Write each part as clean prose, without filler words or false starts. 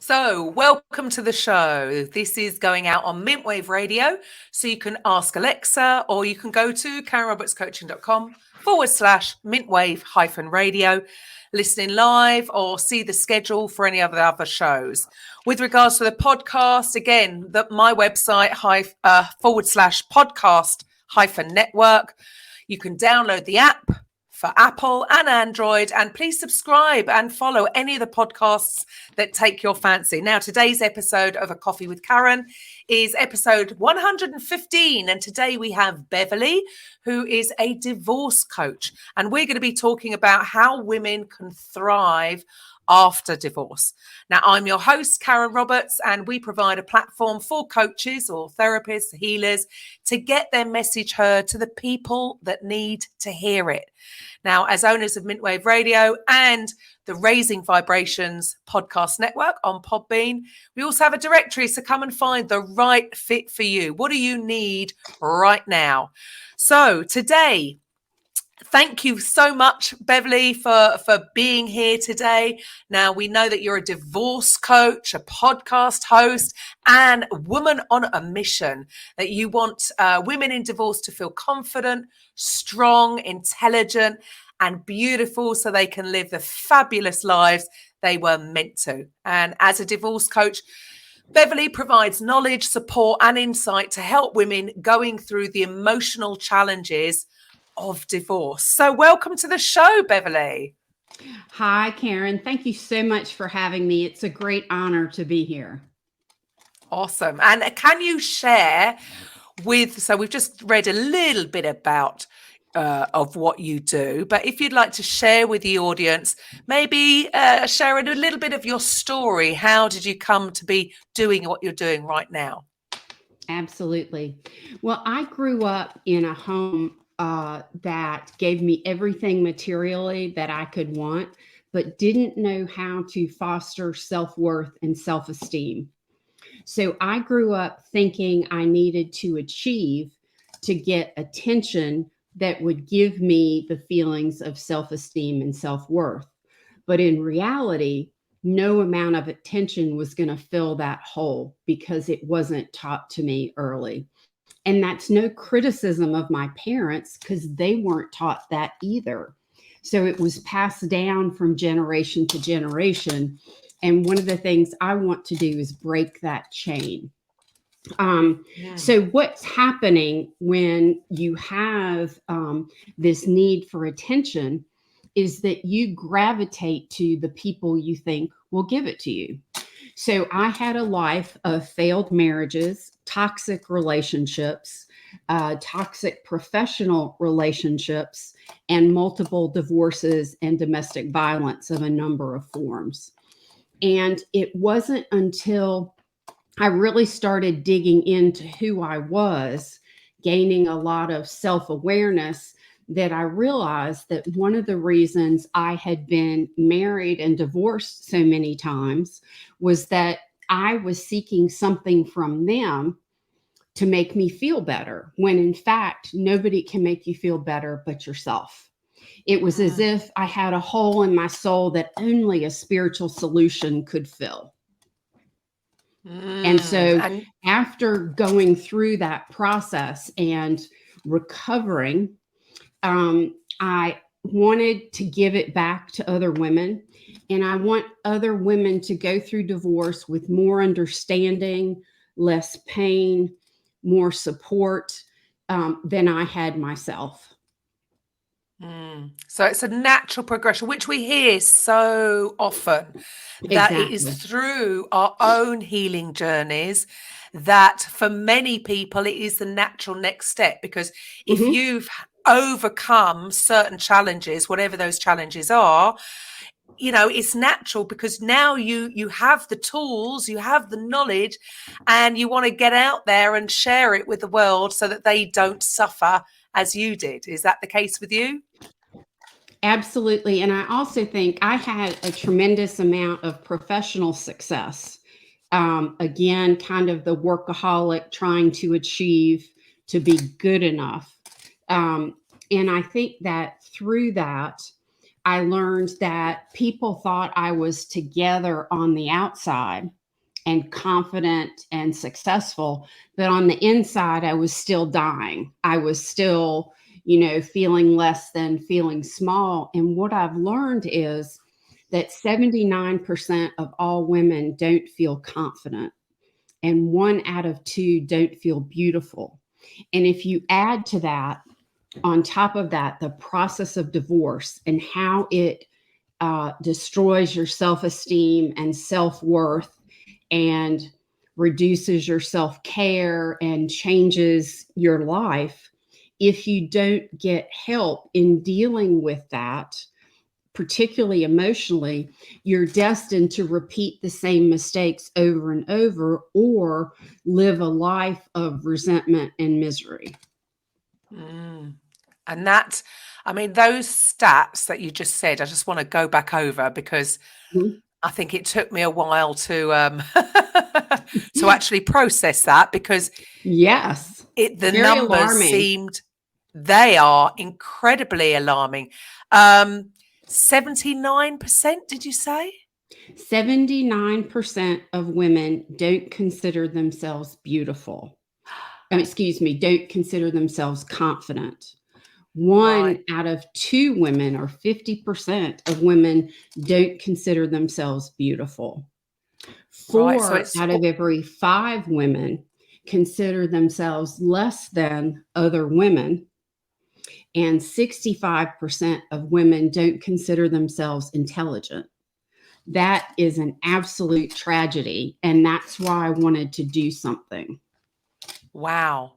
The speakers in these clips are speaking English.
So, welcome to the show. This is going out on Mintwave Radio. So, you can ask Alexa or you can go to KarenRobertsCoaching.com/Mintwave-radio, listening live or see the schedule for any of the other shows. With regards to the podcast, again, my website /podcast-network. You can download the app for Apple and Android, and please subscribe and follow any of the podcasts that take your fancy. Now, today's episode of A Coffee with Karen is episode 115, and today we have Beverly, who is a divorce coach, and we're going to be talking about how women can thrive after divorce. Now, I'm your host, Karen Roberts, and we provide a platform for coaches or therapists, healers, to get their message heard to the people that need to hear it. Now, as owners of Mintwave Radio and the Raising Vibrations podcast network on Podbean, we also have a directory, so come and find the right fit for you. What do you need right now? So today, thank you so much, Beverly, for being here today. Now, we know that you're a divorce coach, a podcast host, and a woman on a mission, that you want women in divorce to feel confident, strong, intelligent, and beautiful so they can live the fabulous lives they were meant to. And as a divorce coach, Beverly provides knowledge, support, and insight to help women going through the emotional challenges of divorce. So welcome to the show, Beverly. Hi, Karen. Thank you so much for having me. It's a great honor to be here. Awesome. And can you share so we've just read a little bit about of what you do, but if you'd like to share with the audience, maybe share a little bit of your story. How did you come to be doing what you're doing right now? Absolutely. Well, I grew up in a home that gave me everything materially that I could want, but didn't know how to foster self-worth and self-esteem. So I grew up thinking I needed to achieve to get attention that would give me the feelings of self-esteem and self-worth. But in reality, no amount of attention was going to fill that hole because it wasn't taught to me early. And that's no criticism of my parents because they weren't taught that either. So it was passed down from generation to generation. And one of the things I want to do is break that chain. So what's happening when you have this need for attention is that you gravitate to the people you think will give it to you. So I had a life of failed marriages, toxic relationships, toxic professional relationships, and multiple divorces and domestic violence of a number of forms. And it wasn't until I really started digging into who I was, gaining a lot of self-awareness, that I realized that one of the reasons I had been married and divorced so many times was that I was seeking something from them to make me feel better, when in fact, nobody can make you feel better but yourself. It was as if I had a hole in my soul that only a spiritual solution could fill. And so after going through that process and recovering, I wanted to give it back to other women. And I want other women to go through divorce with more understanding, less pain, more support than I had myself. So it's a natural progression, which we hear so often, that it is through our own healing journeys that for many people, it is the natural next step. Because if you've overcome certain challenges, whatever those challenges are, you know, it's natural because now you have the tools, you have the knowledge, and you want to get out there and share it with the world so that they don't suffer as you did. Is that the case with you? Absolutely. And I also think I had a tremendous amount of professional success. Again, kind of the workaholic trying to achieve to be good enough. And I think that through that, I learned that people thought I was together on the outside and confident and successful, but on the inside, I was still dying. I was still, feeling less than, feeling small. And what I've learned is that 79% of all women don't feel confident, and 1 out of 2 don't feel beautiful. And if you add to that, on top of that, the process of divorce and how it destroys your self-esteem and self-worth and reduces your self-care and changes your life, if you don't get help in dealing with that, particularly emotionally, you're destined to repeat the same mistakes over and over, or live a life of resentment and misery. Mm. And that, I mean, those stats that you just said, I just want to go back over because Mhm. I think it took me a while to to actually process that, because Yes, the very numbers alarming. seemed, they are incredibly alarming. 79%, did you say? 79% of women don't consider themselves beautiful. Excuse me, don't consider themselves confident. Right, 1 out of 2 women, or 50% of women, don't consider themselves beautiful. right. So 4 it's out of every 5 women consider themselves less than other women. And 65% of women don't consider themselves intelligent. That is an absolute tragedy. And that's why I wanted to do something. wow.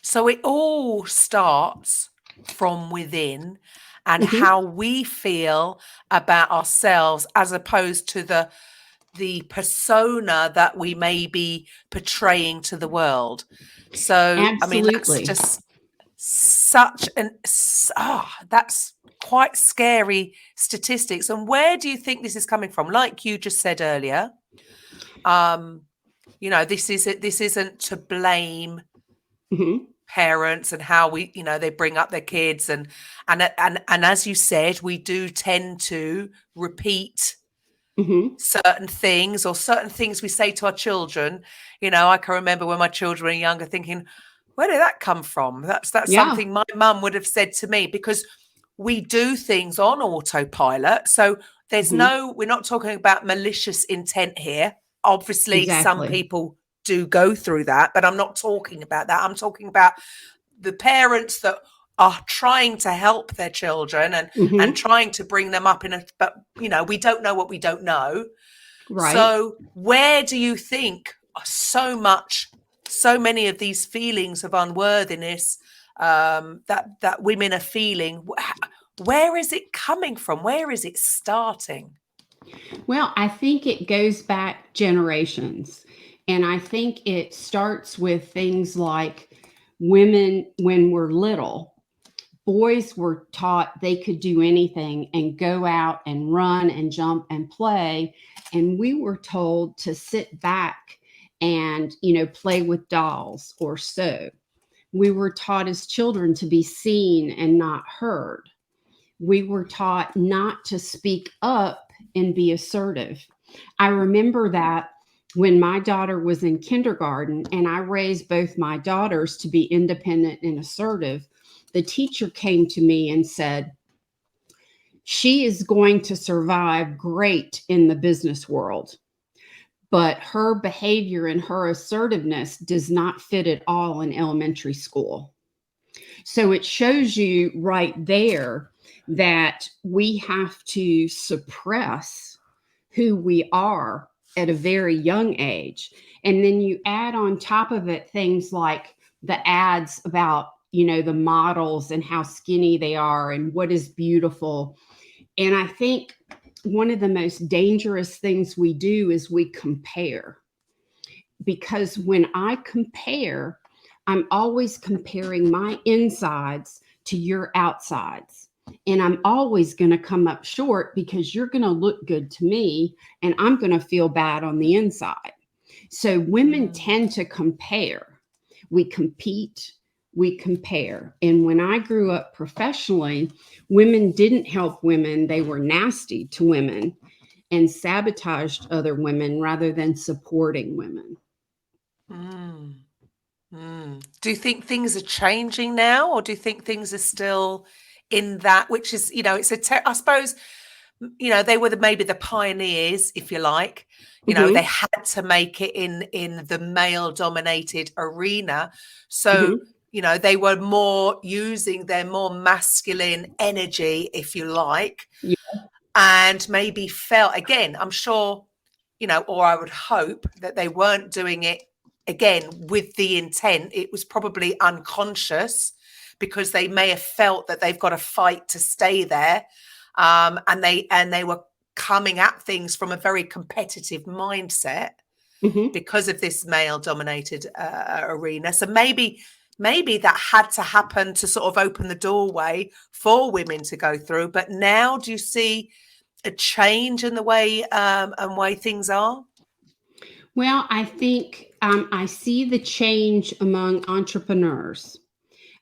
So it all starts from within and Mhm. how we feel about ourselves, as opposed to the persona that we may be portraying to the world. So, I mean, that's Absolutely. just such that's quite scary statistics. And where do you think this is coming from? Like you just said earlier, um, this isn't to blame Mhm. parents and how they bring up their kids, and as you said, we do tend to repeat Mhm. certain things, or certain things we say to our children. I can remember when my children were younger thinking, where did that come from? That's Yeah. something my mum would have said to me, because we do things on autopilot. So Mhm. we're not talking about malicious intent here. Obviously some Exactly. people do go through that, but I'm not talking about that. I'm talking about the parents that are trying to help their children and Mhm. trying to bring them up but we don't know what we don't know. Right. So where do you think so many of these feelings of unworthiness, that women are feeling, where is it coming from? Where is it starting? Well, I think it goes back generations. And I think it starts with things like women, when we're little, boys were taught they could do anything and go out and run and jump and play. And we were told to sit back and, play with dolls or sew. We were taught as children to be seen and not heard. We were taught not to speak up and be assertive. I remember that when my daughter was in kindergarten and I raised both my daughters to be independent and assertive, the teacher came to me and said, she is going to survive great in the business world, but her behavior and her assertiveness does not fit at all in elementary school. So it shows you right there that we have to suppress who we are at a very young age. And then you add on top of it things like the ads about, the models and how skinny they are and what is beautiful. And I think one of the most dangerous things we do is we compare, because when I compare, I'm always comparing my insides to your outsides. And I'm always going to come up short because you're going to look good to me and I'm going to feel bad on the inside. So women Mm. tend to compare. We compete, we compare. And when I grew up professionally, women didn't help women. They were nasty to women and sabotaged other women rather than supporting women. Mm. Mm. Do you think things are changing now, or do you think things are still in that, which is, it's I suppose, they were maybe the pioneers, if you like. They had to make it in the male dominated arena. So, they were more using their more masculine energy, if you like, Yeah. and maybe felt, again, I'm sure, or I would hope that they weren't doing it again with the intent. It was probably unconscious, because they may have felt that they've got to fight to stay there. And they were coming at things from a very competitive mindset because of this male dominated arena. So maybe that had to happen to sort of open the doorway for women to go through. But now, do you see a change in the way and way things are? Well, I think I see the change among entrepreneurs.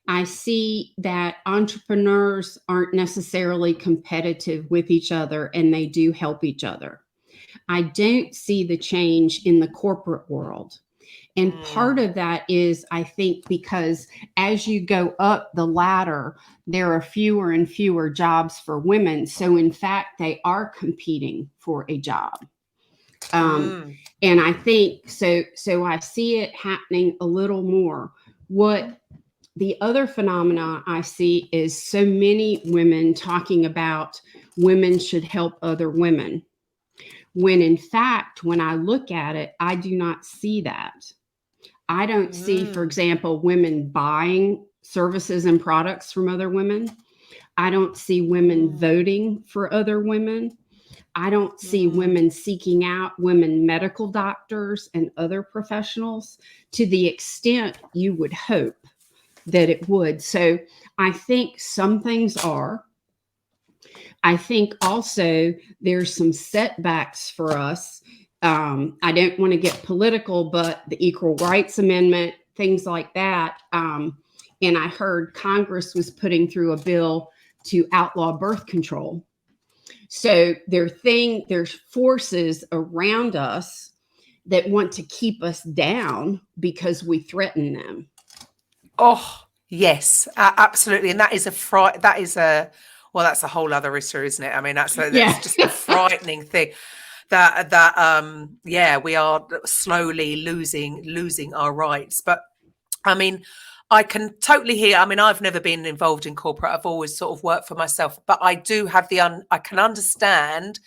I see that entrepreneurs aren't necessarily competitive with each other, and they do help each other. I don't see the change in the corporate world. And part of that is, I think, because as you go up the ladder, there are fewer and fewer jobs for women. So in fact, they are competing for a job. And I think so I see it happening a little more. What the other phenomena I see is so many women talking about women should help other women, when in fact, when I look at it, I do not see that. I don't see, for example, women buying services and products from other women. I don't see women voting for other women. I don't see women seeking out women medical doctors and other professionals to the extent you would hope that it would. So I think some things are. I think also there's some setbacks for us. I don't want to get political, but the Equal Rights Amendment, things like that. And I heard Congress was putting through a bill to outlaw birth control. So there's forces around us that want to keep us down because we threaten them. Oh, yes, absolutely. And that is that's a whole other issue, isn't it? I mean, that's just a frightening thing. That we are slowly losing our rights. But I mean, I can totally hear. I mean, I've never been involved in corporate. I've always sort of worked for myself, but I do have I can understand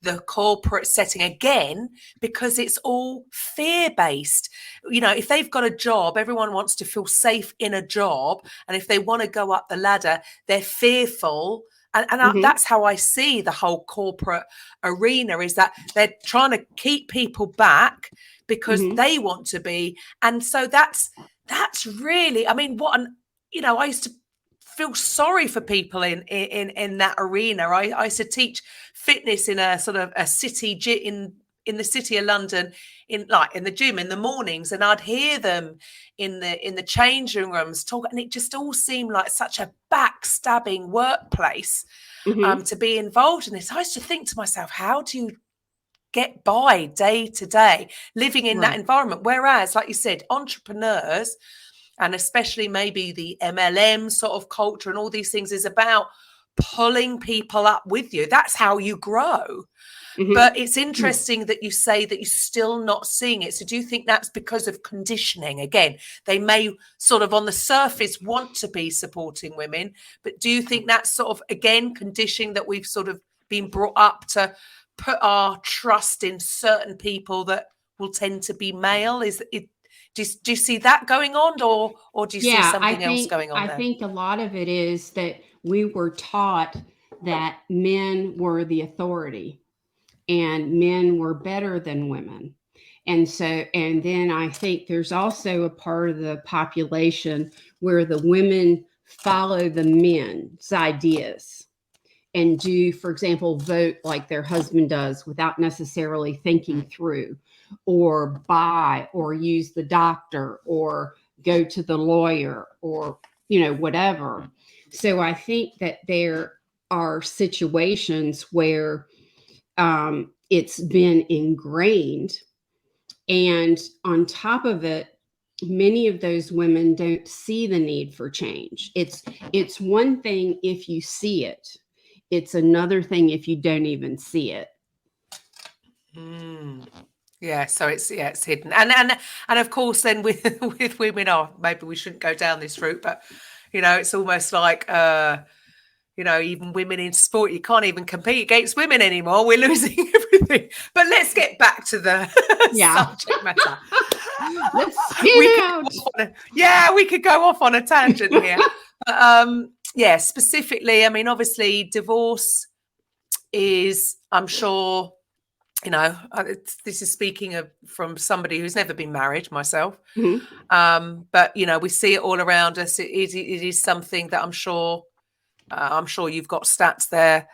the corporate setting again, because it's all fear-based. If they've got a job, everyone wants to feel safe in a job. And if they want to go up the ladder, they're fearful. And that's how I see the whole corporate arena, is that they're trying to keep people back because they want to be. And so that's really, I mean, I used to feel sorry for people in that arena. I used to teach fitness in a sort of a city in the city of London, in the gym in the mornings, and I'd hear them in the changing rooms talk, and it just all seemed like such a backstabbing workplace to be involved in this. I used to think to myself, how do you get by day to day living in that environment? Whereas, like you said, entrepreneurs, and especially maybe the MLM sort of culture and all these things, is about pulling people up with you. That's how you grow. But it's interesting that you say that you're still not seeing it. So do you think that's because of conditioning? Again, they may sort of on the surface want to be supporting women, but do you think that's sort of, again, conditioning, that we've sort of been brought up to put our trust in certain people that will tend to be male? Is it? Do you see that going on, or do you see something else going on there? I think a lot of it is that we were taught that men were the authority and men were better than women. And then I think there's also a part of the population where the women follow the men's ideas and do, for example, vote like their husband does without necessarily thinking through, or buy or use the doctor, or go to the lawyer or, whatever. So I think that there are situations where it's been ingrained. And on top of it, many of those women don't see the need for change. It's one thing if you see it. It's another thing if you don't even see it. Yeah, so it's hidden, and of course, then with with women, maybe we shouldn't go down this route, but it's almost like even women in sport, you can't even compete against women anymore. We're losing everything. But let's get back to the subject matter. Let's spin out. We could go off on a tangent here. But, specifically, I mean, obviously, divorce is, I'm sure, this is speaking from somebody who's never been married myself. Mm-hmm. But we see it all around us. It is something that I'm sure you've got stats there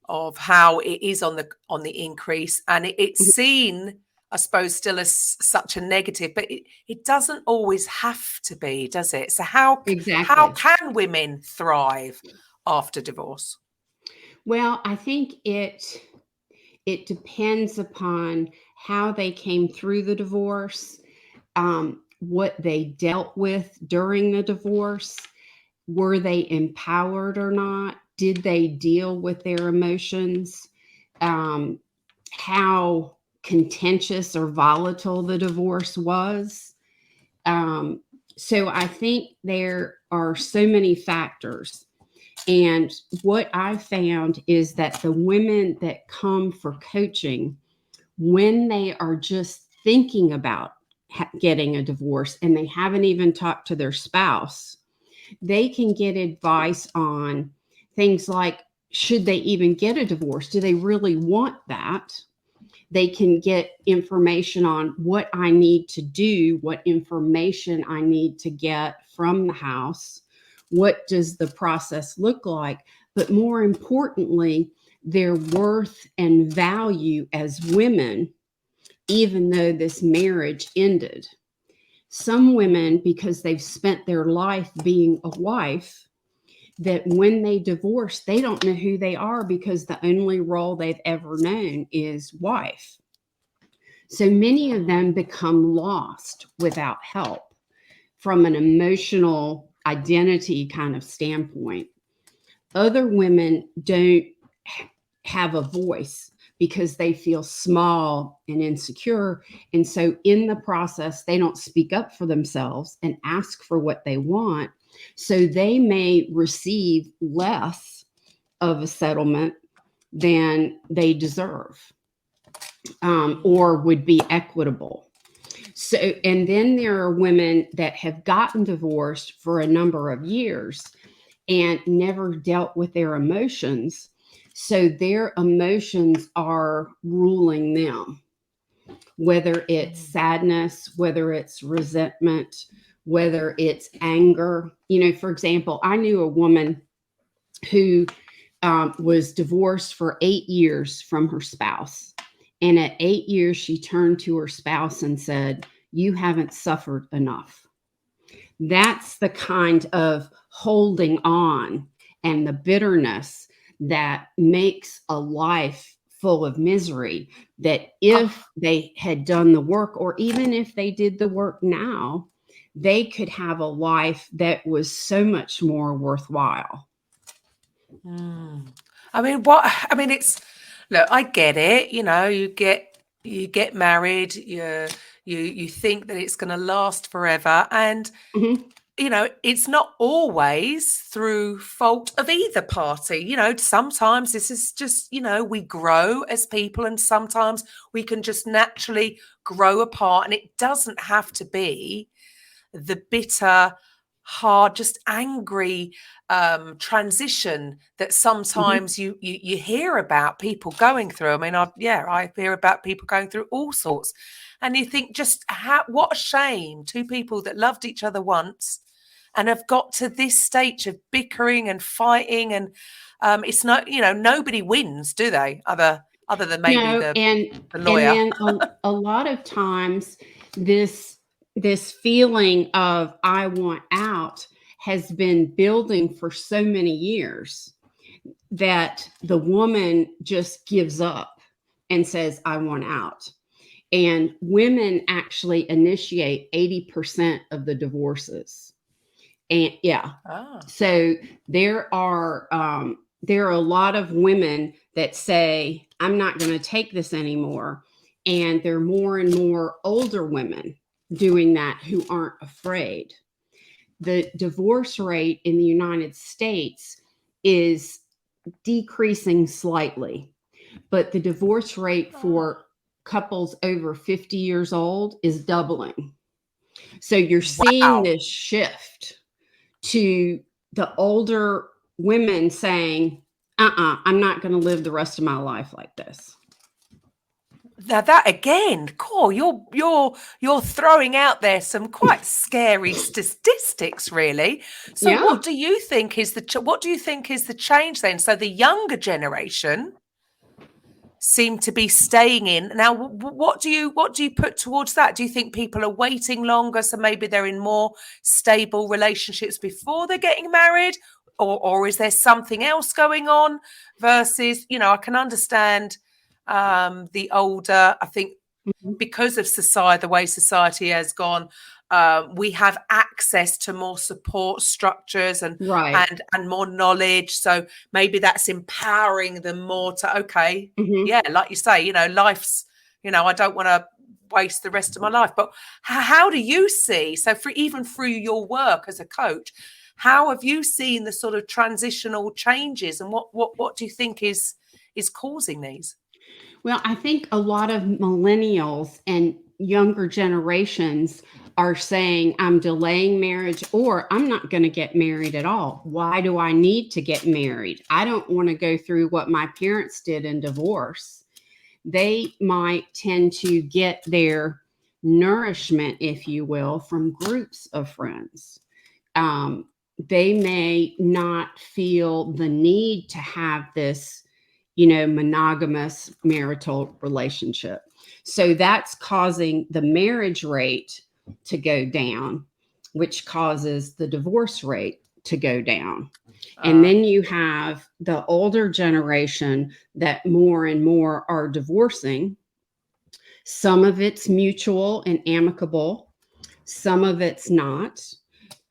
of how it is on the increase, and it's seen, I suppose, still as such a negative, but it doesn't always have to be, does it? So how can women thrive after divorce? Well, I think it depends upon how they came through the divorce, what they dealt with during the divorce. Were they empowered or not? Did they deal with their emotions? How contentious or volatile the divorce was? So I think there are so many factors. And what I found is that the women that come for coaching, when they are just thinking about getting a divorce and they haven't even talked to their spouse, they can get advice on things like, should they even get a divorce? Do they really want that? They can get information on what I need to do, what information I need to get from the house. What does the process look like? But more importantly, their worth and value as women, even though this marriage ended. Some women, because they've spent their life being a wife, that when they divorce, they don't know who they are because the only role they've ever known is wife. So many of them become lost without help from an emotional identity kind of standpoint. Other women don't have a voice because they feel small and insecure. And so in the process, they don't speak up for themselves and ask for what they want. So they may receive less of a settlement than they deserve, or would be equitable. So, and then there are women that have gotten divorced for a number of years and never dealt with their emotions. So their emotions are ruling them, whether it's sadness, whether it's resentment, whether it's anger. For example, I knew a woman who was divorced for 8 years from her spouse. And at 8 years, she turned to her spouse and said, "You haven't suffered enough." That's the kind of holding on and the bitterness that makes a life full of misery, that if they had done the work, or even if they did the work now, they could have a life that was so much more worthwhile. It's, look, I get it. You get married, you think that it's going to last forever, and it's not always through fault of either party. Sometimes this is just, we grow as people, and sometimes we can just naturally grow apart, and it doesn't have to be the bitter, hard, just angry transition that sometimes you hear about people going through. I mean, I hear about people going through all sorts, and you think, just what a shame. Two people that loved each other once and have got to this stage of bickering and fighting, and it's not, nobody wins, do they? Other than maybe the lawyer. And then a lot of times this this feeling of I want out has been building for so many years that the woman just gives up and says, I want out. And women actually initiate 80% of the divorces. And yeah, so there are a lot of women that say, I'm not going to take this anymore. And there are more and more older women doing that who aren't afraid. The divorce rate in the United States is decreasing slightly, but the divorce rate for couples over 50 years old is doubling. So you're seeing this shift to the older women saying, I'm not going to live the rest of my life like this. Now that again, Cor, you're throwing out there some quite scary statistics, really. So Yeah. what do you think is the change then? So the younger generation seem to be staying in. Now, what do you put towards that? Do you think people are waiting longer, so maybe they're in more stable relationships before they're getting married, or is there something else going on? Versus, I can understand the older. I think because of society, the way society has gone, we have access to more support structures and more knowledge. So maybe that's empowering them more to, yeah, like you say, life's, I don't want to waste the rest of my life. But how do you see, so even through your work as a coach, how have you seen the sort of transitional changes, and what do you think is causing these? Well, I think a lot of millennials and younger generations are saying, I'm delaying marriage, or I'm not going to get married at all. Why do I need to get married? I don't want to go through what my parents did in divorce. They might tend to get their nourishment, if you will, from groups of friends. They may not feel the need to have this monogamous marital relationship. So that's causing the marriage rate to go down, which causes the divorce rate to go down. And then you have the older generation that more and more are divorcing. Some of it's mutual and amicable. Some of it's not.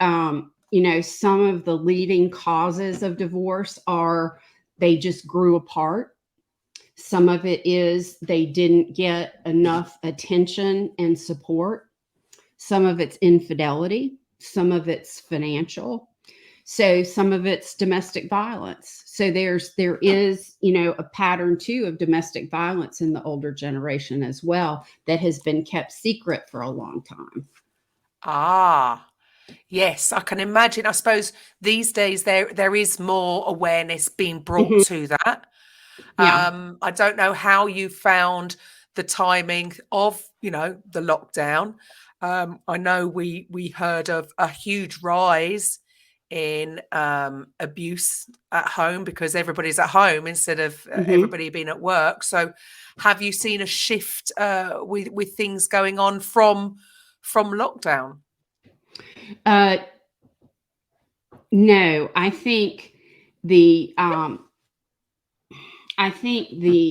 Some of the leading causes of divorce are they just grew apart. Some of it is they didn't get enough attention and support. Some of it's infidelity. Some of it's financial. So some of it's domestic violence. So there is, a pattern too of domestic violence in the older generation as well that has been kept secret for a long time. Yes, I can imagine. I suppose these days there is more awareness being brought to that. Yeah. I don't know how you found the timing of, the lockdown. I know we heard of a huge rise in abuse at home because everybody's at home instead of everybody being at work. So have you seen a shift with things going on from lockdown? No, I think the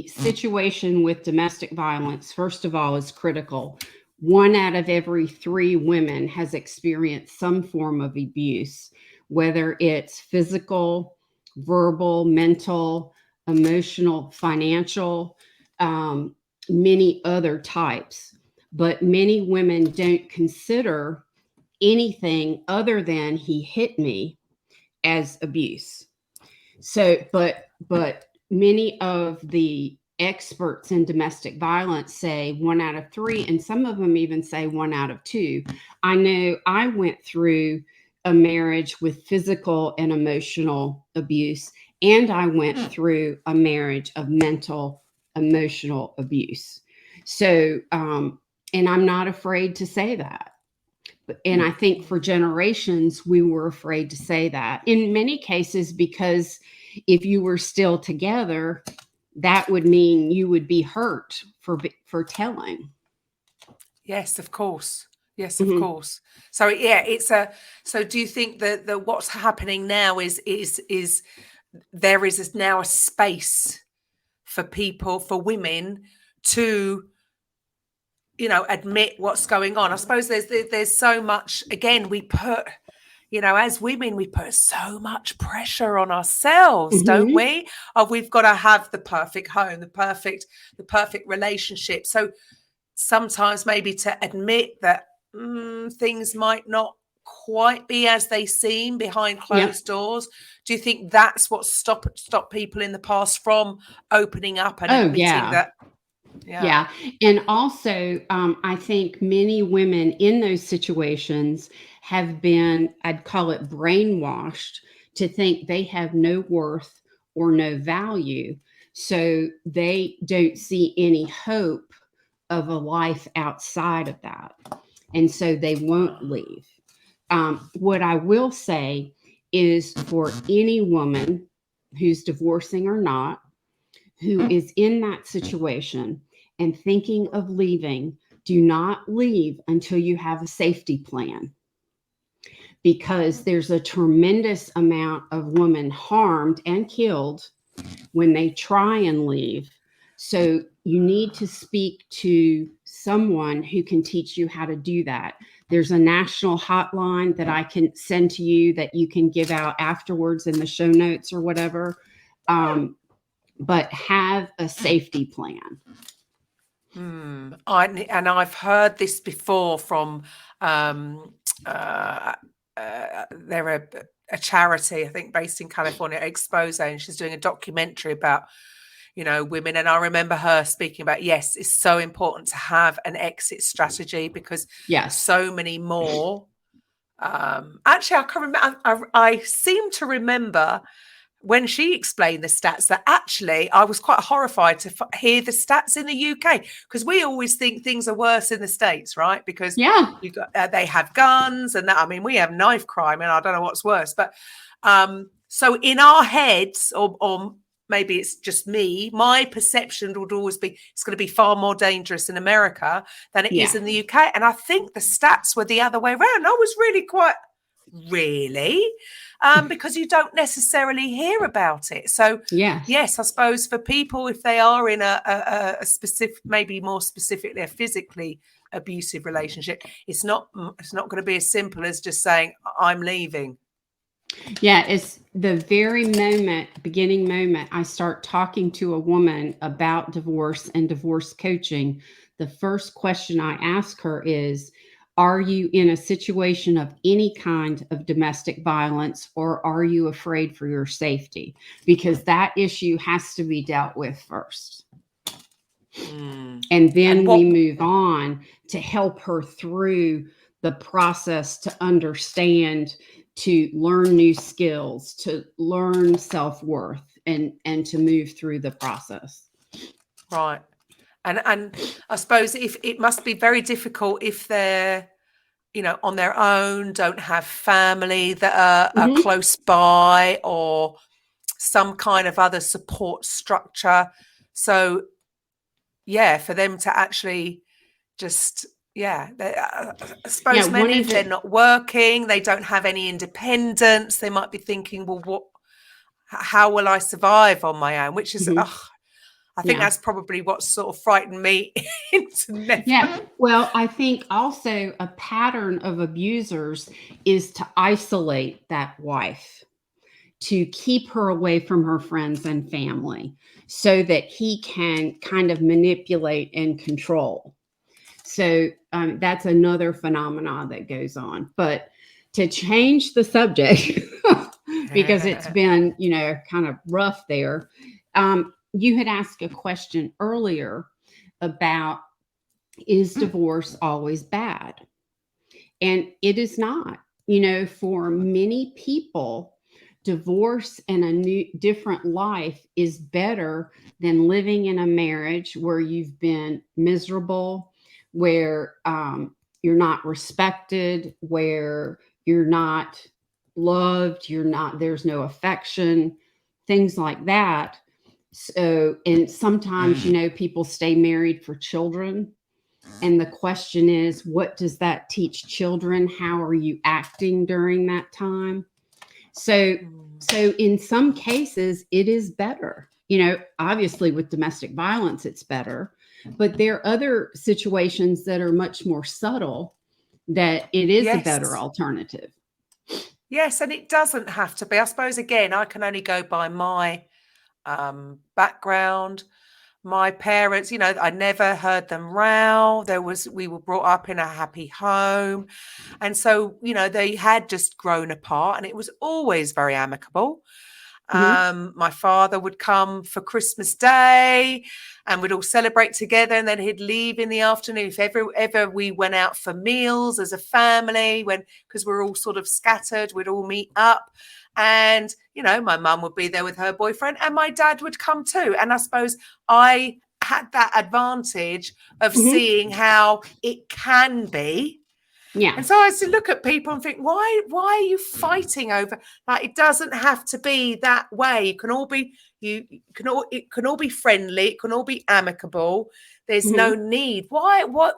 situation with domestic violence, first of all, is critical. 1 out of every 3 women has experienced some form of abuse, whether it's physical, verbal, mental, emotional, financial, many other types. But many women don't consider anything other than he hit me as abuse. So, but many of the experts in domestic violence say 1 out of 3, and some of them even say 1 out of 2. I know I went through a marriage with physical and emotional abuse, and I went through a marriage of mental, emotional abuse. So, and I'm not afraid to say that. And I think for generations, we were afraid to say that in many cases, because if you were still together, that would mean you would be hurt for telling. Yes, of course. Yes, of course. So yeah, so do you think that what's happening now is there is now a space for people, for women to, admit what's going on? I suppose there's so much, again, we put, as women, we put so much pressure on ourselves, don't we? We've got to have the perfect home, the perfect relationship. So sometimes maybe to admit that things might not quite be as they seem behind closed doors. Do you think that's what stopped people in the past from opening up and admitting that? Yeah. And also, I think many women in those situations have been, I'd call it brainwashed, to think they have no worth or no value. So they don't see any hope of a life outside of that. And so they won't leave. What I will say is, for any woman who's divorcing or not, who is in that situation and thinking of leaving, do not leave until you have a safety plan, because there's a tremendous amount of women harmed and killed when they try and leave. So you need to speak to someone who can teach you how to do that. There's a national hotline that I can send to you that you can give out afterwards in the show notes or whatever. But have a safety plan. And I've heard this before from they're a charity, I think, based in California, Expose, and she's doing a documentary about women. And I remember her speaking about, yes, it's so important to have an exit strategy, because so many more. Actually, I can't remember. I seem to remember when she explained the stats that actually I was quite horrified to hear the stats in the UK, because we always think things are worse in the States, right? Because they have guns and that. I mean, we have knife crime, and I don't know what's worse. But so in our heads, or maybe it's just me, my perception would always be it's going to be far more dangerous in America than it is in the UK. And I think the stats were the other way around. I was really quite, because you don't necessarily hear about it. So yes, I suppose for people, if they are in a specific, maybe more specifically a physically abusive relationship, it's not going to be as simple as just saying, I'm leaving. Yeah, it's the very beginning moment I start talking to a woman about divorce and divorce coaching. The first question I ask her is, are you in a situation of any kind of domestic violence, or are you afraid for your safety? Because that issue has to be dealt with first. And then we move on to help her through the process to understand, to learn new skills, to learn self-worth, and to move through the process. Right. And I suppose if it must be very difficult if they're, on their own, don't have family that are close by, or some kind of other support structure. So, for them to actually just, I suppose many, if they're not working, they don't have any independence, they might be thinking, well, how will I survive on my own? Which is, I think that's probably what sort of frightened me into never. Yeah. Well, I think also a pattern of abusers is to isolate that wife, to keep her away from her friends and family, so that he can kind of manipulate and control. So that's another phenomenon that goes on. But to change the subject, because it's been, kind of rough there. You had asked a question earlier about, is divorce always bad? And it is not. For many people, divorce and a new, different life is better than living in a marriage where you've been miserable, where you're not respected, where you're not loved, there's no affection, things like that. So, and sometimes, people stay married for children. And the question is, what does that teach children? How are you acting during that time? So in some cases, it is better. Obviously with domestic violence, it's better. But there are other situations that are much more subtle that it is a better alternative. Yes, and it doesn't have to be. I suppose, again, I can only go by my background. My parents, I never heard them row. We were brought up in a happy home. And so, they had just grown apart, and it was always very amicable. My father would come for Christmas Day and we'd all celebrate together, and then he'd leave in the afternoon. If ever we went out for meals as a family, because we're all sort of scattered, we'd all meet up. And, my mum would be there with her boyfriend and my dad would come too. And I suppose I had that advantage of seeing how it can be. Yeah. And so I used to look at people and think, why are you fighting over? Like, it doesn't have to be that way. It can all be friendly. It can all be amicable. There's no need. Why? What?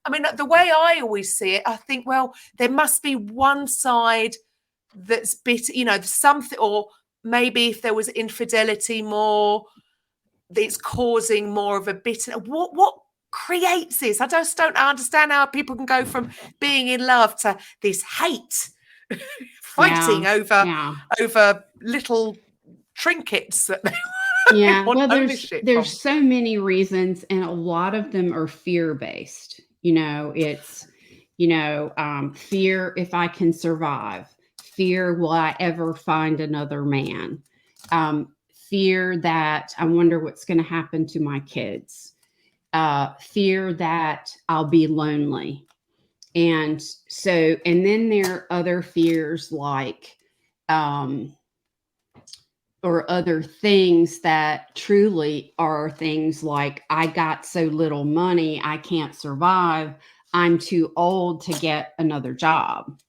I mean, the way I always see it, I think, well, there must be one side that's bitter, something, or maybe if there was infidelity more, it's causing more of a bitter. What creates this? I just don't understand how people can go from being in love to this hate, fighting over little trinkets that they well, there's so many reasons, and a lot of them are fear-based. It's fear if I can survive, fear will I ever find another man, fear that I wonder what's going to happen to my kids, fear that I'll be lonely. And then there are other fears like, or other things that truly are things like, I got so little money, I can't survive. I'm too old to get another job.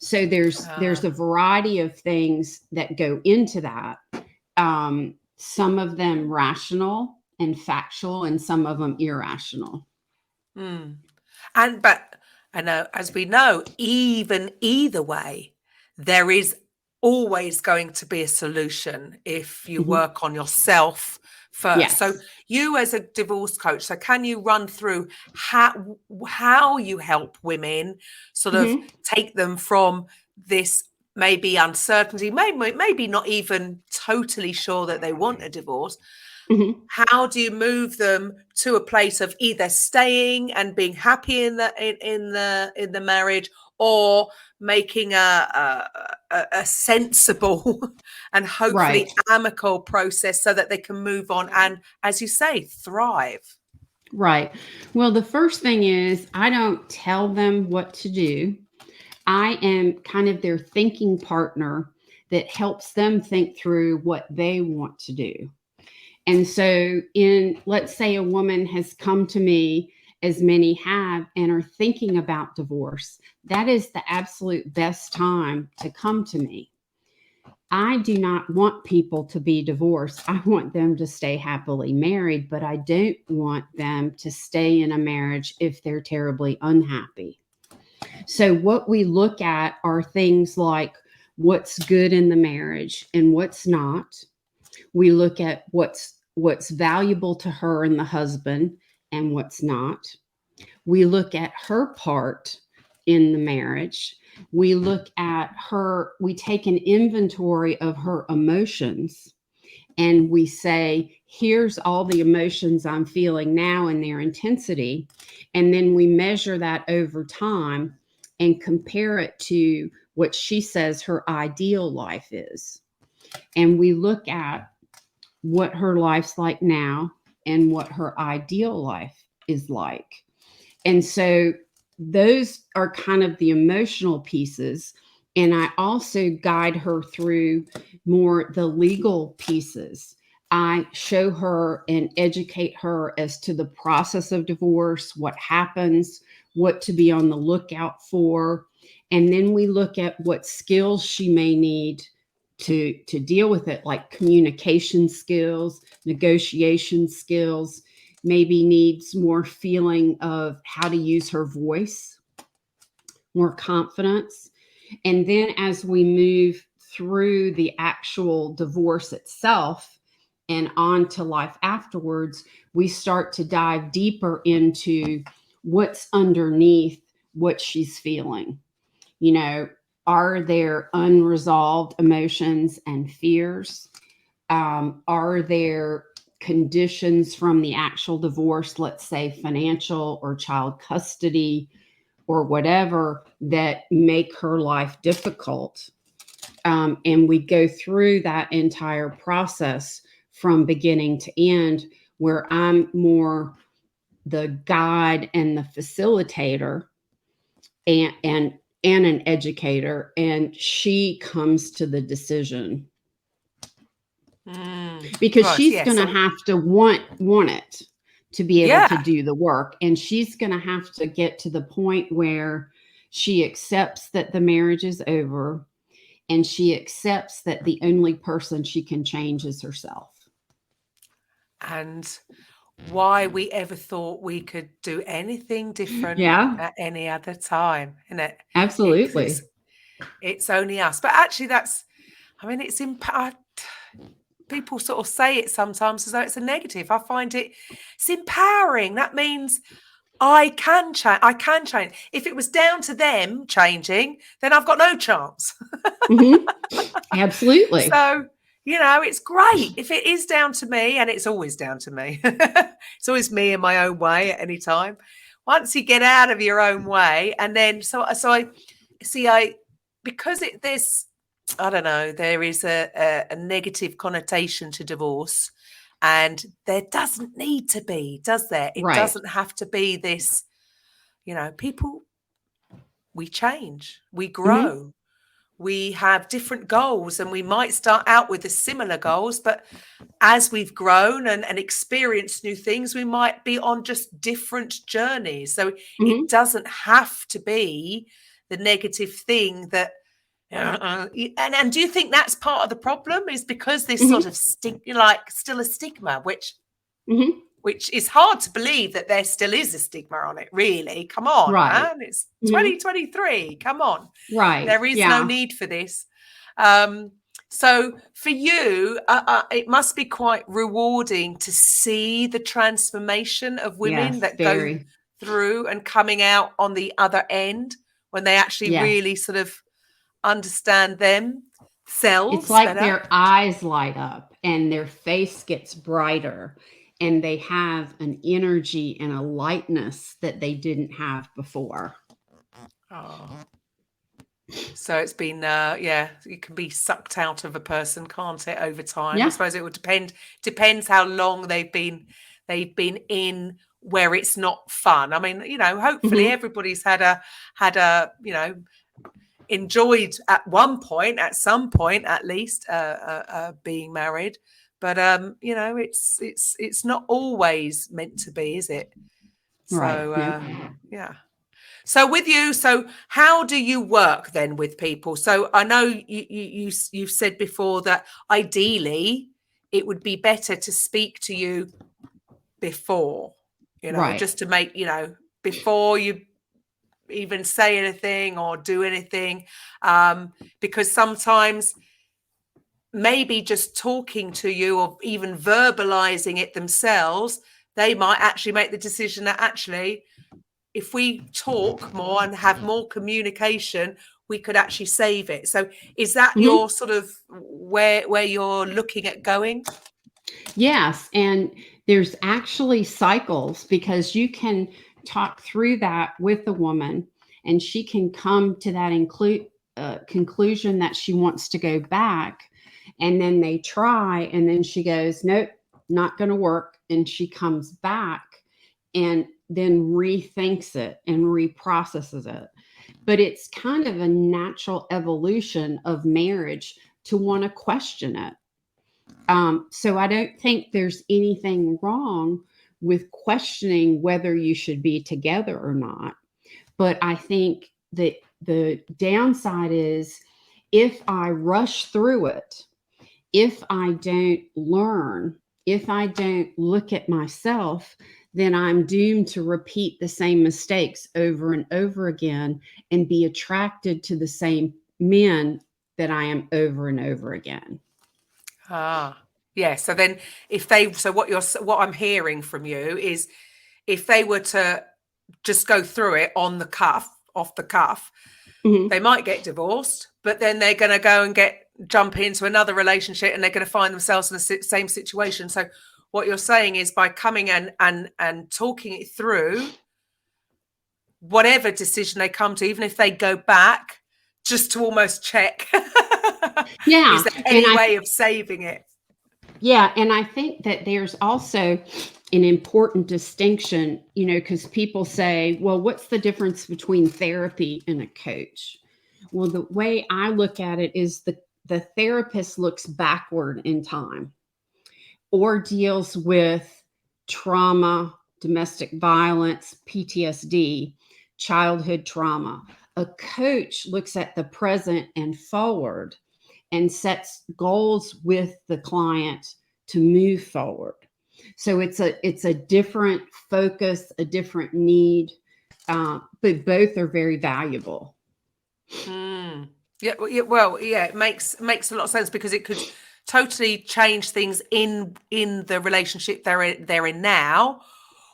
So there's a variety of things that go into that. Some of them rational and factual, and some of them irrational. But I know, as we know, even either way, there is always going to be a solution if you work on yourself first. Yes. So you, as a divorce coach, so can you run through how you help women sort of take them from this maybe uncertainty, maybe not even totally sure that they want a divorce? How do you move them to a place of either staying and being happy in the marriage, or making a sensible and hopefully amicable process so that they can move on and, as you say, thrive? Right. Well, the first thing is, I don't tell them what to do. I am kind of their thinking partner that helps them think through what they want to do. And so let's say a woman has come to me, as many have, and are thinking about divorce, that is the absolute best time to come to me. I do not want people to be divorced. I want them to stay happily married, but I don't want them to stay in a marriage if they're terribly unhappy. So what we look at are things like what's good in the marriage and what's not. We look at what's valuable to her and the husband and what's not. We look at her part in the marriage. We look at we take an inventory of her emotions, and we say, here's all the emotions I'm feeling now and their intensity. And then we measure that over time and compare it to what she says her ideal life is. And we look at what her life's like now and what her ideal life is like. And so those are kind of the emotional pieces. And I also guide her through more the legal pieces. I show her and educate her as to the process of divorce, what happens, what to be on the lookout for. And then we look at what skills she may need to deal with it, like communication skills, negotiation skills, maybe needs more feeling of how to use her voice, more confidence. And then as we move through the actual divorce itself and on to life afterwards, we start to dive deeper into what's underneath what she's feeling. You know, are there unresolved emotions and fears? Are there conditions from the actual divorce, let's say financial or child custody or whatever, that make her life difficult? And we go through that entire process from beginning to end, where I'm more the guide and the facilitator and an educator, and she comes to the decision. Because Right, she's yeah, going to so have to want it to be able to yeah, do the work. And she's going to have to get to the point where she accepts that the marriage is over, and she accepts that the only person she can change is herself. and why we ever thought we could do anything different Yeah, at any other time, isn't it? absolutely. It's only us. But actually, I mean, people sort of say it sometimes as though it's a negative. I find it's empowering. That means I can change. I can change. If it was down to them changing, then I've got no chance. Hmm. Absolutely. So, it's great if it is down to me, and it's always down to me. It's always me in my own way at any time. Once you get out of your own way, and then because there's, I don't know, there is a negative connotation to divorce, and there doesn't need to be, does there? It Right. doesn't have to be this, people, we change, we Hmm. grow, we have different goals, and we might start out with the similar goals, but as we've grown and experienced new things, we might be on just different journeys. So it Hmm. doesn't have to be the negative thing that and do you think that's part of the problem, is because this sort Hmm. of still a stigma, Hmm. which is hard to believe that there still is a stigma on it, really. Come on, Right. man. It's Hmm. 2023. Come on. Right. There is no Yeah. need for this. Um, so for you, it must be quite rewarding to see the transformation of women Yes. that go Very. through and coming out on the other end, when they actually Yes. really sort of understand It's themselves like better. their eyes light up and their face gets brighter, and they have an energy and a lightness that they didn't have before. Oh. So it's been, it can be sucked out of a person, can't it, over time? I Yeah. suppose it would depends how long they've been in where it's not fun. I mean, hopefully Hmm. everybody's had a enjoyed at some point at least, being married. But it's not always meant to be, is it? Right. So Nope. yeah. So with you, so how do you work then with people? So I know you've said before that ideally it would be better to speak to you before, Right. just to make, before you even say anything or do anything, because sometimes maybe just talking to you or even verbalizing it themselves, they might actually make the decision that actually, if we talk more and have more communication, we could actually save it. So is that Hmm. your sort of where you're looking at going? Yes. And there's actually cycles, because you can talk through that with a woman and she can come to that conclusion that she wants to go back. And then they try, and then she goes, nope, not going to work. And she comes back and then rethinks it and reprocesses it. But it's kind of a natural evolution of marriage to want to question it. So I don't think there's anything wrong with questioning whether you should be together or not. But I think that the downside is, if I rush through it, if I don't learn, if I don't look at myself, then I'm doomed to repeat the same mistakes over and over again and be attracted to the same men that I am over and over again. Yeah. So then what I'm hearing from you is, if they were to just go through it off the cuff, Mhm. they might get divorced, but then they're going to go and jump into another relationship, and they're going to find themselves in the same situation. So what you're saying is, by coming and talking it through, whatever decision they come to, even if they go back, just to almost check, Yeah. is there any way of saving it? Yeah. And I think that there's also an important distinction, because people say, well, what's the difference between therapy and a coach? Well, the way I look at it is the therapist looks backward in time or deals with trauma, domestic violence, PTSD, childhood trauma. A coach looks at the present and forward and sets goals with the client to move forward. So it's a different focus, a different need, but both are very valuable. Yeah, well, yeah, it makes a lot of sense, because it could totally change things in the relationship they're in now,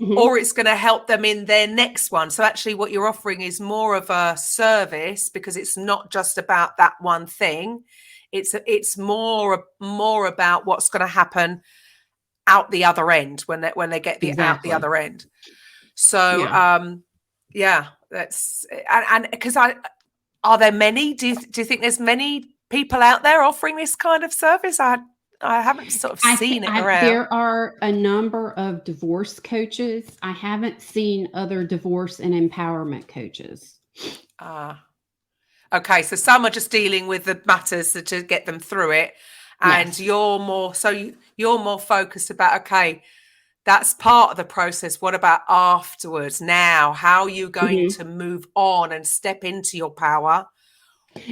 or it's going to help them in their next one. So actually, what you're offering is more of a service, because it's not just about that one thing. It's more about what's going to happen out the other end when they get out the other end. So yeah, that's and because are there many? Do you think there's many people out there offering this kind of service? I haven't sort of seen it around. There are a number of divorce coaches. I haven't seen other divorce and empowerment coaches. Okay, so some are just dealing with the matters to get them through it, and Yes. you're more focused about, okay, that's part of the process. What about afterwards? Now, how are you going to move on and step into your power?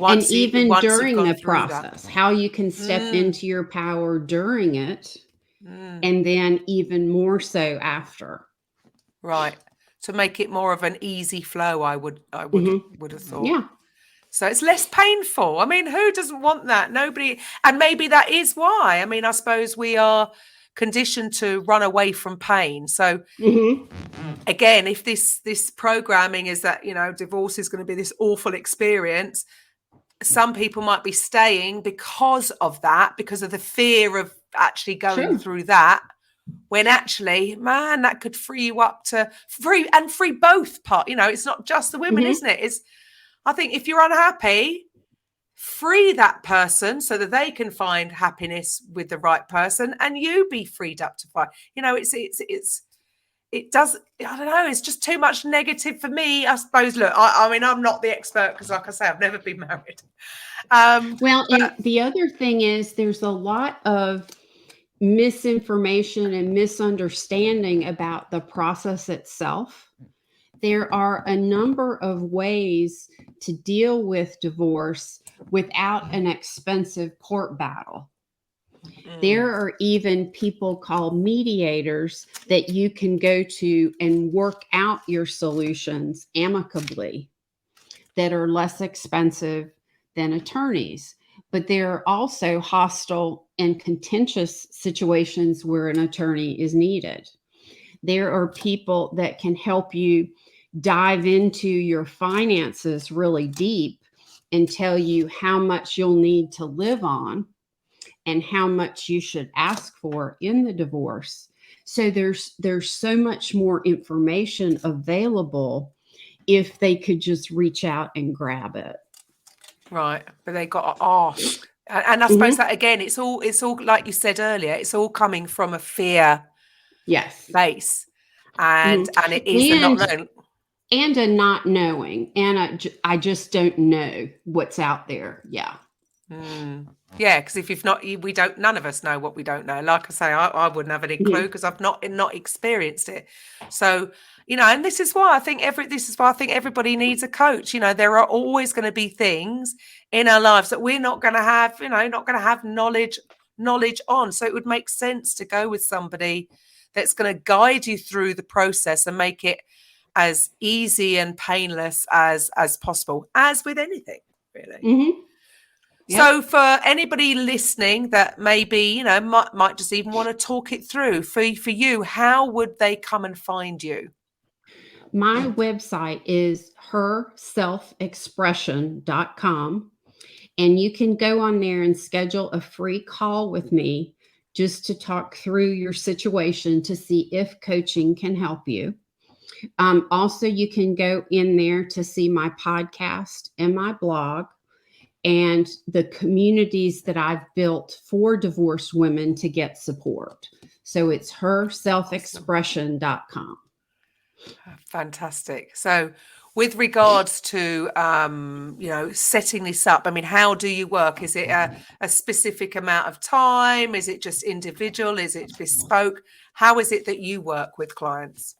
And even during the process, how you can step into your power during it, and then even more so after. Right. To make it more of an easy flow, I would have thought. Yeah. So it's less painful. I mean, who doesn't want that? Nobody. And maybe that is why. I mean, I suppose we are conditioned to run away from pain. So again, if this programming is that, divorce is going to be this awful experience, some people might be staying because of that, because of the fear of actually going through that, when actually, man, that could free you up to free both part. It's not just the women, isn't it? I think if you're unhappy, free that person so that they can find happiness with the right person, and you be freed up to find. It does. I don't know. It's just too much negative for me, I suppose. Look, I mean, I'm not the expert, because, like I say, I've never been married. And the other thing is, there's a lot of misinformation and misunderstanding about the process itself. There are a number of ways to deal with divorce without an expensive court battle. There are even people called mediators that you can go to and work out your solutions amicably, that are less expensive than attorneys. But there are also hostile and contentious situations where an attorney is needed. There are people that can help you dive into your finances really deep and tell you how much you'll need to live on and how much you should ask for in the divorce. So there's so much more information available if they could just reach out and grab it. Right, but they got to ask. And I suppose that, again, it's all like you said earlier, it's all coming from a fear base. And it is the not known. And a not knowing. And I just don't know what's out there. Yeah. Yeah, because if you've not, none of us know what we don't know. Like I say, I wouldn't have any clue, because I've not experienced it. So, and this is why I think everybody needs a coach. There are always going to be things in our lives that we're not going to have, not going to have knowledge knowledge on. So it would make sense to go with somebody that's going to guide you through the process and make it as easy and painless as possible, as with anything, really. Mm-hmm. Yep. So for anybody listening that maybe, might just even want to talk it through, for you, how would they come and find you? My website is herselfexpression.com, and you can go on there and schedule a free call with me just to talk through your situation to see if coaching can help you. Also, you can go in there to see my podcast and my blog and the communities that I've built for divorced women to get support. So it's herselfexpression.com. Fantastic. So with regards to, setting this up, I mean, how do you work? Is it a specific amount of time? Is it just individual? Is it bespoke? How is it that you work with clients?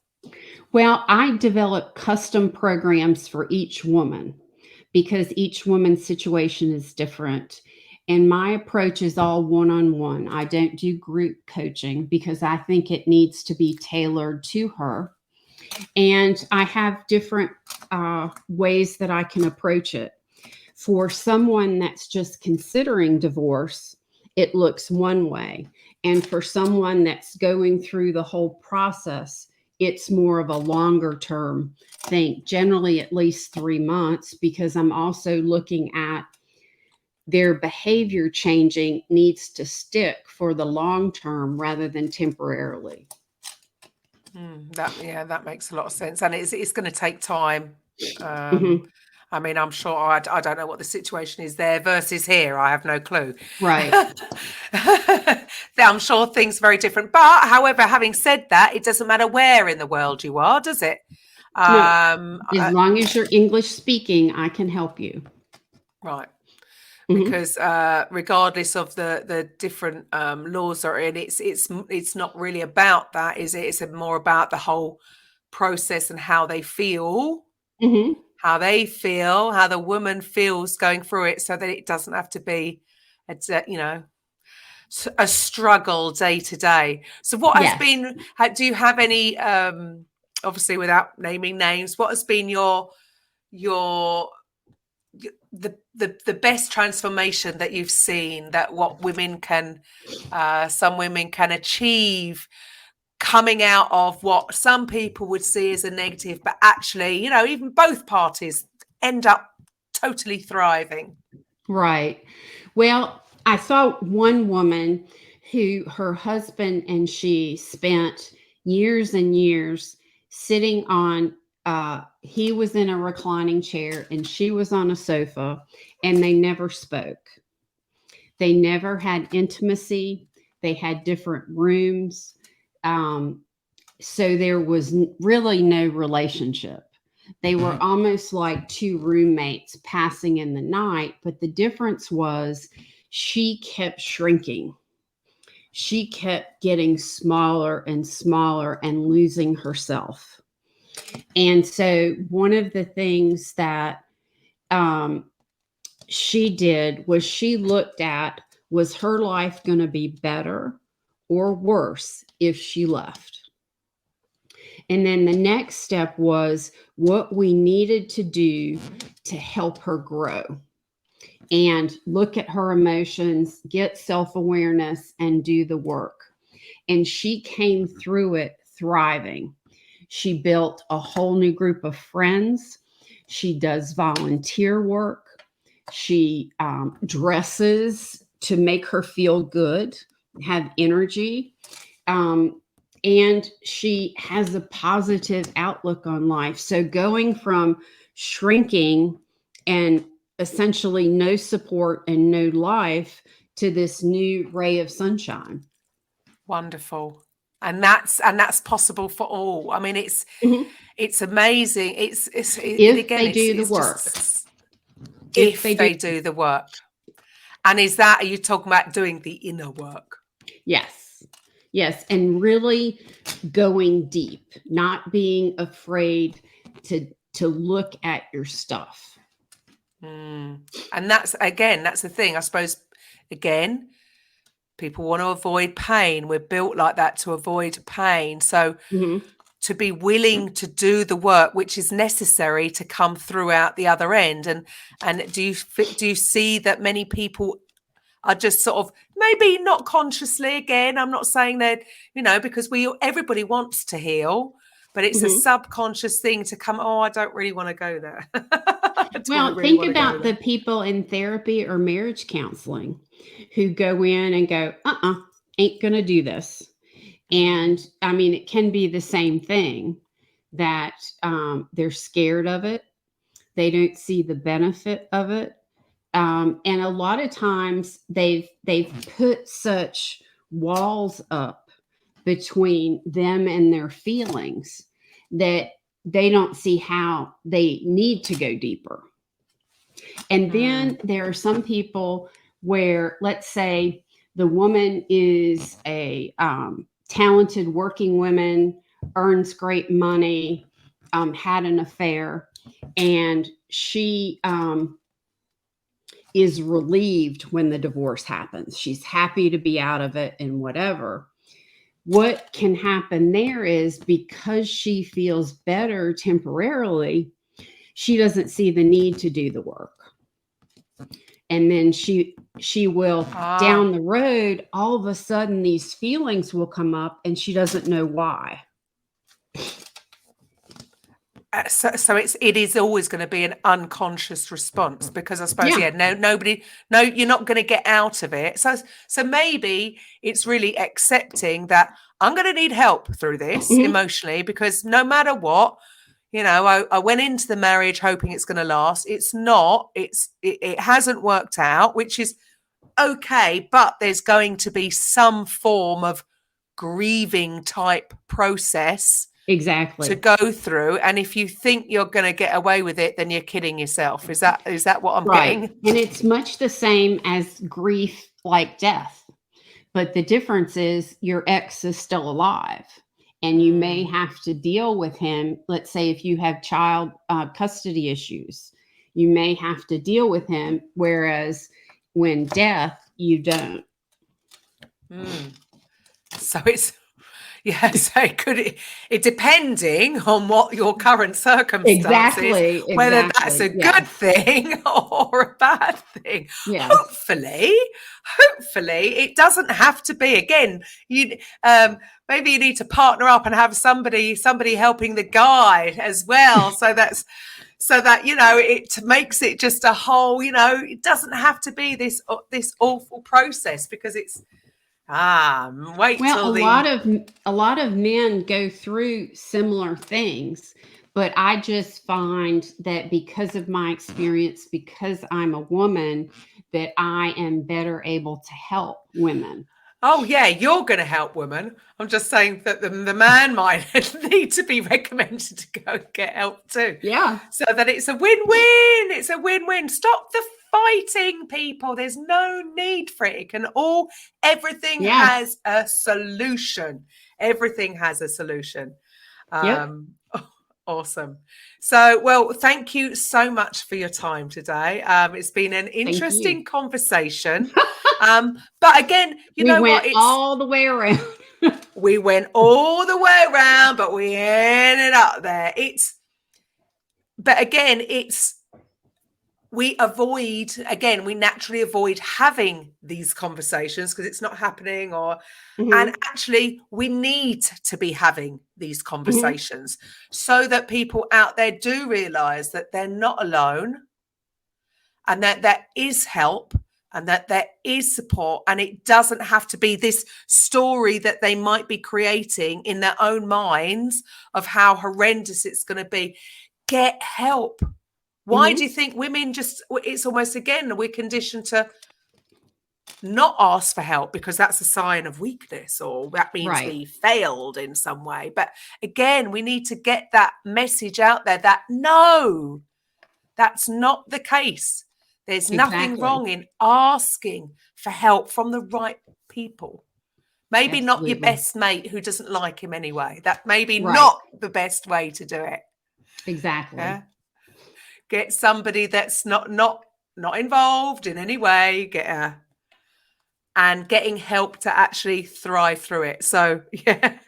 Well, I develop custom programs for each woman because each woman's situation is different. And my approach is all one-on-one. I don't do group coaching because I think it needs to be tailored to her. And I have different ways that I can approach it. For someone that's just considering divorce, it looks one way. And for someone that's going through the whole process, it's more of a longer term thing, generally at least 3 months, because I'm also looking at their behavior changing needs to stick for the long term rather than temporarily. That makes a lot of sense. And it's going to take time. Mm-hmm. I mean, I'm sure I don't know what the situation is there versus here. I have no clue. Right. I'm sure things are very different. But however, having said that, it doesn't matter where in the world you are, does it? No. As long as you're English speaking, I can help you. Right. Mm-hmm. Because regardless of the different laws are in, it's not really about that, is it? It's more about the whole process and how they feel. Mm-hmm. How the woman feels going through it, so that it doesn't have to be a struggle day to day. So what has been, do you have any, obviously without naming names, what has been the best transformation that you've seen, that what women can, some women can achieve coming out of what some people would see as a negative, but actually, even both parties end up totally thriving? Right. Well, I saw one woman who her husband and she spent years and years sitting on, he was in a reclining chair and she was on a sofa, and they never spoke. They never had intimacy. They had different rooms. So there was really no relationship. They were almost like two roommates passing in the night, but the difference was she kept shrinking. She kept getting smaller and smaller and losing herself. And so one of the things that she did was she looked at, was her life going to be better or worse if she left? And then the next step was what we needed to do to help her grow and look at her emotions, get self-awareness, and do the work. And she came through it thriving. She built a whole new group of friends. She does volunteer work. She dresses to make her feel good, have energy. And she has a positive outlook on life. So going from shrinking and essentially no support and no life to this new ray of sunshine. Wonderful. And that's possible for all. I mean, it's amazing. If they do the work. If they do the work. And are you talking about doing the inner work? Yes. And really going deep, not being afraid to look at your stuff. And that's the thing, I suppose, again, People want to avoid pain. We're built like that to avoid pain. So to be willing to do the work which is necessary to come through out the other end. And do you see that many people are just sort of, maybe not consciously, again, I'm not saying that, because everybody wants to heal, but it's a subconscious thing to come, I don't really want to go there. Well, think about the people in therapy or marriage counseling who go in and go, ain't going to do this. And I mean, it can be the same thing, that they're scared of it. They don't see the benefit of it. And a lot of times they've put such walls up between them and their feelings that they don't see how they need to go deeper. And then there are some people where, let's say the woman is a talented working woman, earns great money, had an affair, and she is relieved when the divorce happens. She's happy to be out of it and whatever. What can happen there is, because she feels better temporarily, she doesn't see the need to do the work. And then she will, down the road, all of a sudden these feelings will come up and she doesn't know why. So it is always going to be an unconscious response, because I suppose you're not going to get out of it. So maybe it's really accepting that I'm going to need help through this emotionally, because no matter what, I went into the marriage hoping it's going to last. It's not. It hasn't worked out, which is okay. But there's going to be some form of grieving type process. Exactly. To go through. And if you think you're going to get away with it, then you're kidding yourself. Is that what I'm getting? And it's much the same as grief, like death. But the difference is your ex is still alive, and you may have to deal with him. Let's say if you have child custody issues, you may have to deal with him. Whereas when death, you don't. So it's, so it depending on what your current circumstances, whether that's a good thing or a bad thing. Yes. Hopefully it doesn't have to be. Again, you maybe you need to partner up and have somebody helping the guy as well. so that it makes it just a whole. It doesn't have to be this awful process, because it's. Wait. Well, a lot of men go through similar things, but I just find that because of my experience, because I'm a woman, that I am better able to help women. Oh yeah, you're going to help women. I'm just saying that the man might need to be recommended to go get help too. Yeah. So that it's a win-win. It's a win-win. Stop the fighting, people. There's no need for it. Everything has a solution. Everything has a solution. Awesome. So, well, thank you so much for your time today. It's been an interesting conversation. But again, we went all the way around. We went all the way around, but we ended up there. We naturally avoid having these conversations because it's not happening, and actually we need to be having these conversations so that people out there do realize that they're not alone, and that there is help, and that there is support, and it doesn't have to be this story that they might be creating in their own minds of how horrendous it's going to be. Get help. Why do you think women it's almost, again, we're conditioned to not ask for help because that's a sign of weakness, or that means we failed in some way. But again, we need to get that message out there that no, that's not the case. There's nothing wrong in asking for help from the right people. Maybe not your best mate who doesn't like him anyway. That may be not the best way to do it. Exactly. Yeah? Get somebody that's not involved in any way. Get and getting help to actually thrive through it. So, yeah,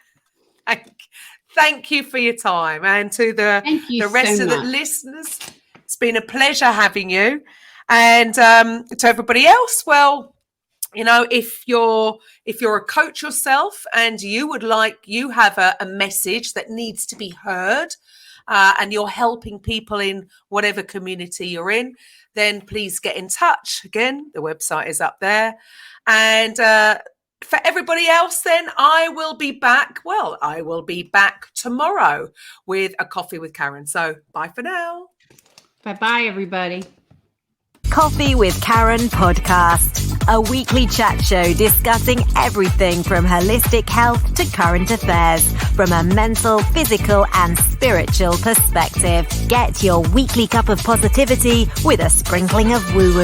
thank you for your time. And to the rest of the listeners, it's been a pleasure having you. And to everybody else, well, if you're a coach yourself and you have a message that needs to be heard, and you're helping people in whatever community you're in, then please get in touch. Again, the website is up there. And for everybody else, then I will be back. Well, I will be back tomorrow with a coffee with Karen. So bye for now. Bye-bye, everybody. Coffee with Karen podcast, a weekly chat show discussing everything from holistic health to current affairs from a mental, physical and spiritual perspective. Get your weekly cup of positivity with a sprinkling of woo-woo.